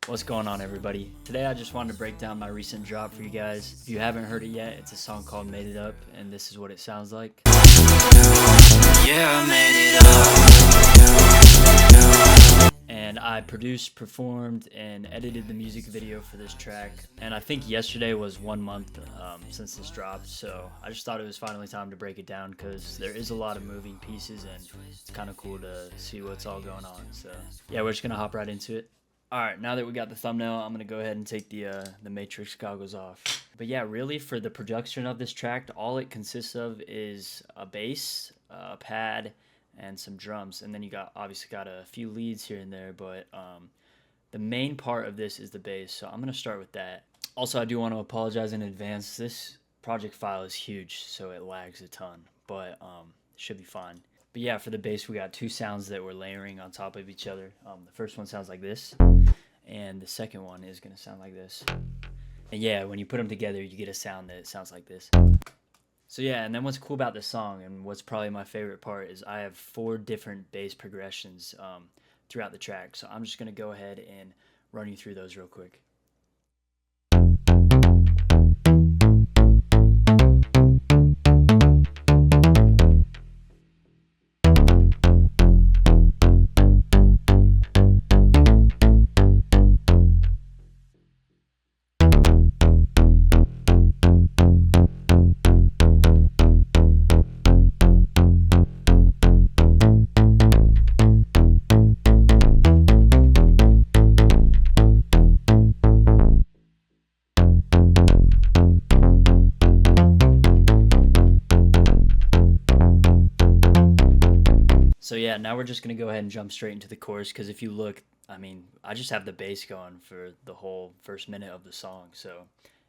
What's going on, everybody? Today I just wanted to break down my recent drop for you guys. If you haven't heard it yet, it's a song called Made It Up, and this is what it sounds like. Yeah, I made it up. And I produced, performed, and edited the music video for this track. And I think yesterday was 1 month since this dropped, so I just thought it was finally time to break it down because there is a lot of moving pieces and it's kind of cool to see what's all going on. So yeah, we're just gonna hop right into it. Alright, now that we got the thumbnail, I'm going to go ahead and take the Matrix goggles off. But yeah, really for the production of this track, all it consists of is a bass, a pad, and some drums. And then you obviously got a few leads here and there, but the main part of this is the bass. So I'm going to start with that. Also, I do want to apologize in advance. This project file is huge, so it lags a ton, but it should be fine. But yeah, for the bass, we got two sounds that we're layering on top of each other. The first one sounds like this, and the second one is going to sound like this. And yeah, when you put them together, you get a sound that sounds like this. So yeah, and then what's cool about this song, and what's probably my favorite part, is I have 4 different bass progressions throughout the track. So I'm just going to go ahead and run you through those real quick. So yeah, now we're just going to go ahead and jump straight into the chorus, because if you look, I mean, I just have the bass going for the whole first minute of the song. So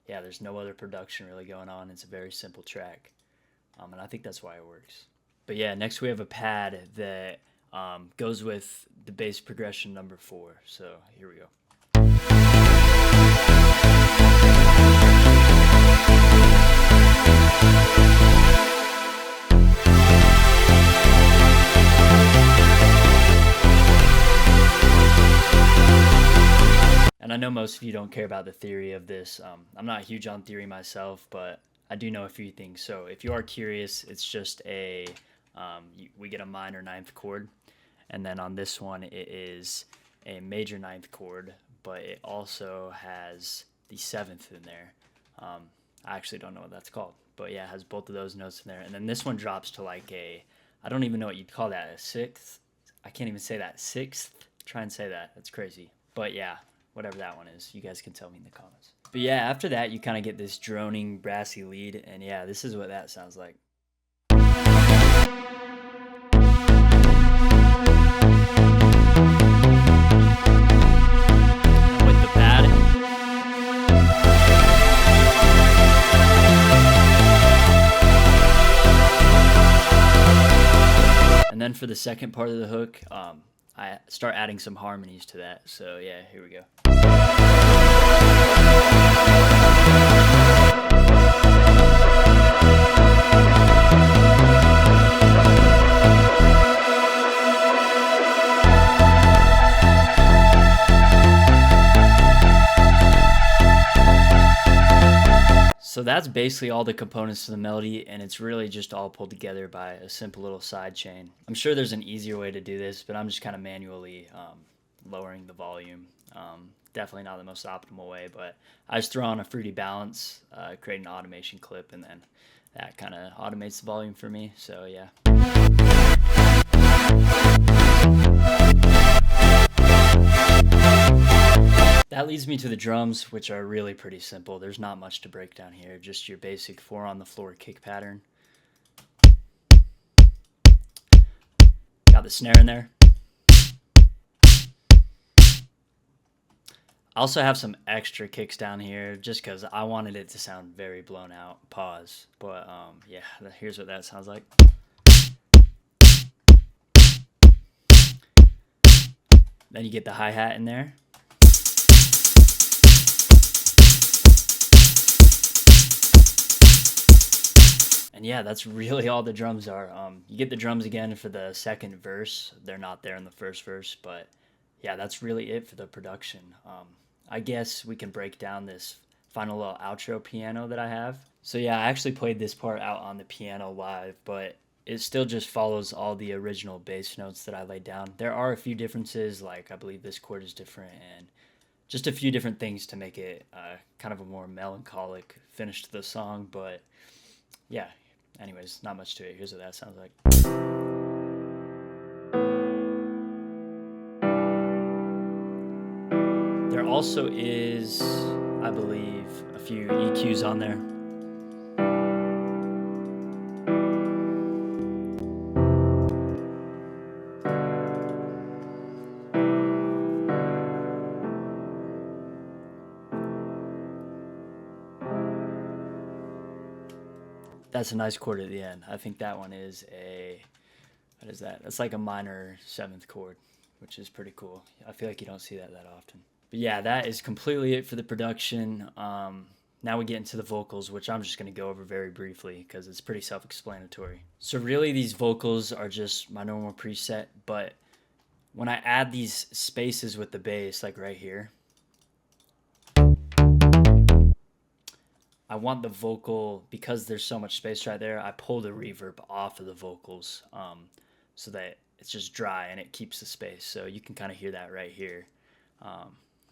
yeah, there's no other production really going on. It's a very simple track, and I think that's why it works. But yeah, next we have a pad that goes with the bass progression number 4. So here we go. And I know most of you don't care about the theory of this. I'm not huge on theory myself, but I do know a few things. So if you are curious, it's just we get a minor 9th chord. And then on this one, it is a major 9th chord, but it also has the 7th in there. I actually don't know what that's called, but yeah, it has both of those notes in there. And then this one drops to like I don't even know what you'd call that, a 6th? I can't even say that, 6th? Try and say that, that's crazy. But yeah, whatever that one is, you guys can tell me in the comments. But yeah, after that, you kind of get this droning, brassy lead, and yeah, this is what that sounds like. With the pad. And then for the second part of the hook, I start adding some harmonies to that. So yeah, here we go. So that's basically all the components to the melody, and it's really just all pulled together by a simple little side chain. I'm sure there's an easier way to do this, but I'm just kind of manually lowering the volume. Definitely not the most optimal way, but I just throw on a fruity balance, create an automation clip, and then that kind of automates the volume for me, so yeah. That leads me to the drums, which are really pretty simple. There's not much to break down here, just your basic 4 on the floor kick pattern. Got the snare in there. I also have some extra kicks down here just because I wanted it to sound very blown out. Pause. But yeah, here's what that sounds like. Then you get the hi-hat in there. And yeah, that's really all the drums are. You get the drums again for the second verse. They're not there in the first verse, but yeah, that's really it for the production. I guess we can break down this final little outro piano that I have. So yeah, I actually played this part out on the piano live, but it still just follows all the original bass notes that I laid down. There are a few differences, like I believe this chord is different and just a few different things to make it kind of a more melancholic finish to the song. But yeah, anyways, not much to it. Here's what that sounds like. There also is, I believe, a few EQs on there. That's a nice chord at the end. I think that one is what is that? That's like a minor 7th chord, which is pretty cool. I feel like you don't see that often. But yeah, that is completely it for the production. Now we get into the vocals, which I'm just going to go over very briefly because it's pretty self-explanatory. So really these vocals are just my normal preset, but when I add these spaces with the bass, like right here, I want the vocal, because there's so much space right there, I pull the reverb off of the vocals so that it's just dry and it keeps the space. So you can kind of hear that right here.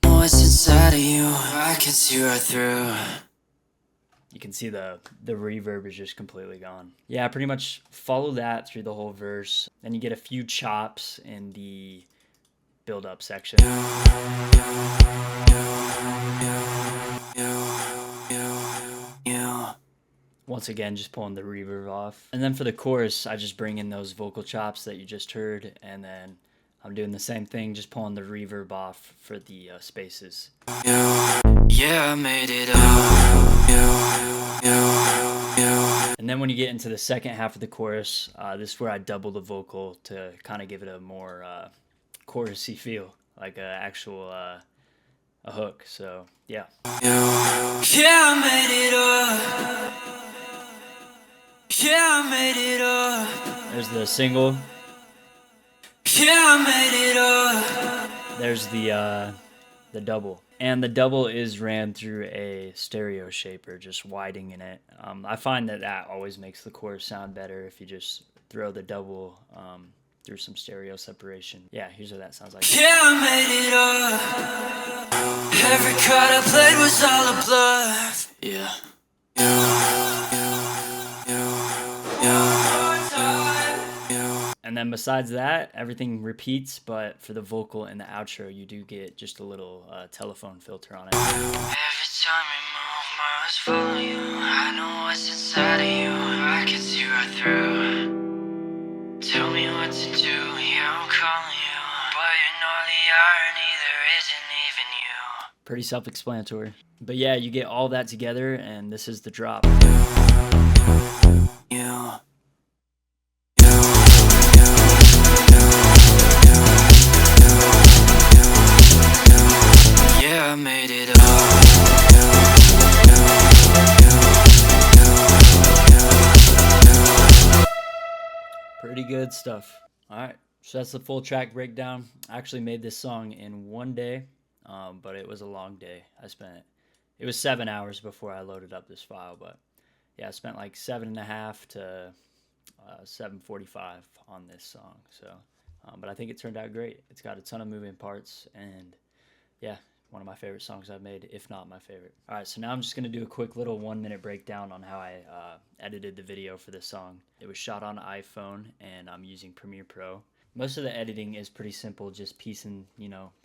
What's inside of you, I can see right through. You can see the reverb is just completely gone. Yeah, pretty much follow that through the whole verse. Then you get a few chops in the build-up section. Once again, just pulling the reverb off. And then for the chorus, I just bring in those vocal chops that you just heard, and then I'm doing the same thing, just pulling the reverb off for the spaces. Yeah, I made it up. And then when you get into the second half of the chorus, this is where I double the vocal to kind of give it a more chorusy feel, like an actual a hook. So yeah. Yeah, I made it up. Yeah, I made it up. There's the single. Yeah, I made it up. There's the double. And the double is ran through a stereo shaper, just widening it. I find that always makes the chorus sound better if you just throw the double through some stereo separation. Yeah, here's what that sounds like. Yeah, I made it up. Every card I played was all a bluff. Yeah. And then besides that, everything repeats, but for the vocal and the outro, you do get just a little telephone filter on it. Every time you move, my eyes follow you. I know what's inside of you. I can see right through. Tell me what to do, yeah, I'm calling you. But you know the irony, there isn't even you. Pretty self-explanatory. But yeah, you get all that together, and this is the drop. Yeah. Yeah, I made it up. Pretty good stuff. Alright, so that's the full track breakdown. I actually made this song in one day, but it was a long day. It was 7 hours before I loaded up this file, but yeah, I spent like 7.5 to 7:45 on this song. So, but I think it turned out great. It's got a ton of moving parts, and yeah, one of my favorite songs I've made, if not my favorite. All right, so now I'm just going to do a quick little 1-minute breakdown on how I edited the video for this song. It was shot on iPhone, and I'm using Premiere Pro. Most of the editing is pretty simple, just piecing,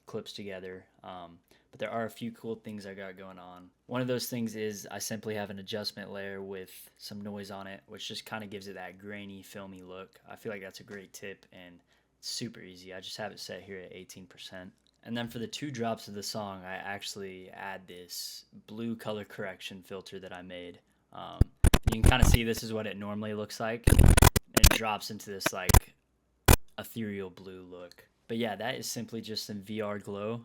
clips together. But there are a few cool things I got going on. One of those things is I simply have an adjustment layer with some noise on it, which just kind of gives it that grainy, filmy look. I feel like that's a great tip, and it's super easy. I just have it set here at 18%. And then for the 2 drops of the song, I actually add this blue color correction filter that I made. You can kind of see this is what it normally looks like. And it drops into this like ethereal blue look. But yeah, that is simply just some VR glow.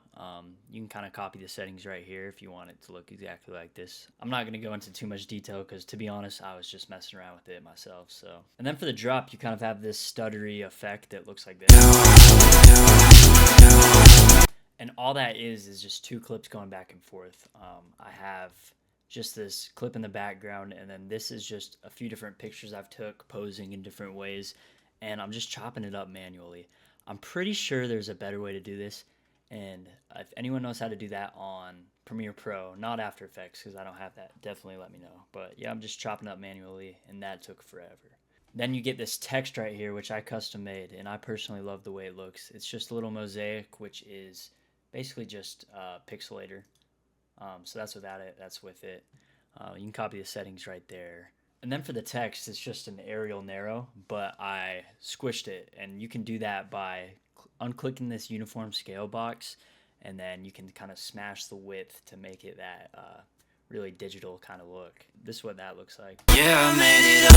You can kind of copy the settings right here if you want it to look exactly like this. I'm not going to go into too much detail because, to be honest, I was just messing around with it myself. So, and then for the drop, you kind of have this stuttery effect that looks like this. And all that is just two clips going back and forth. I have just this clip in the background, and then this is just a few different pictures I've took posing in different ways, and I'm just chopping it up manually. I'm pretty sure there's a better way to do this, and if anyone knows how to do that on Premiere Pro, not After Effects, because I don't have that, definitely let me know. But yeah, I'm just chopping up manually, and that took forever. Then you get this text right here, which I custom made, and I personally love the way it looks. It's just a little mosaic, which is basically just pixelator. So that's without it, that's with it. You can copy the settings right there. And then for the text, it's just an Arial narrow, but I squished it. And you can do that by unclicking this uniform scale box, and then you can kind of smash the width to make it that really digital kind of look. This is what that looks like. Yeah, I made it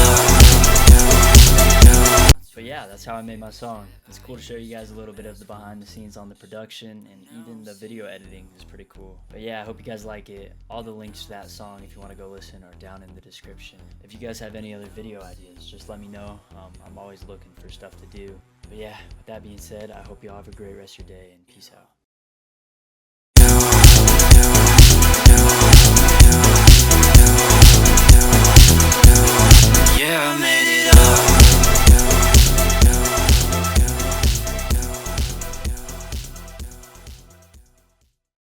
up. But yeah, that's how I made my song. It's cool to show you guys a little bit of the behind the scenes on the production, and even the video editing is pretty cool. But yeah, I hope you guys like it. All the links to that song, if you want to go listen, are down in the description. If you guys have any other video ideas, just let me know. I'm always looking for stuff to do. But yeah, with that being said, I hope you all have a great rest of your day, and peace out.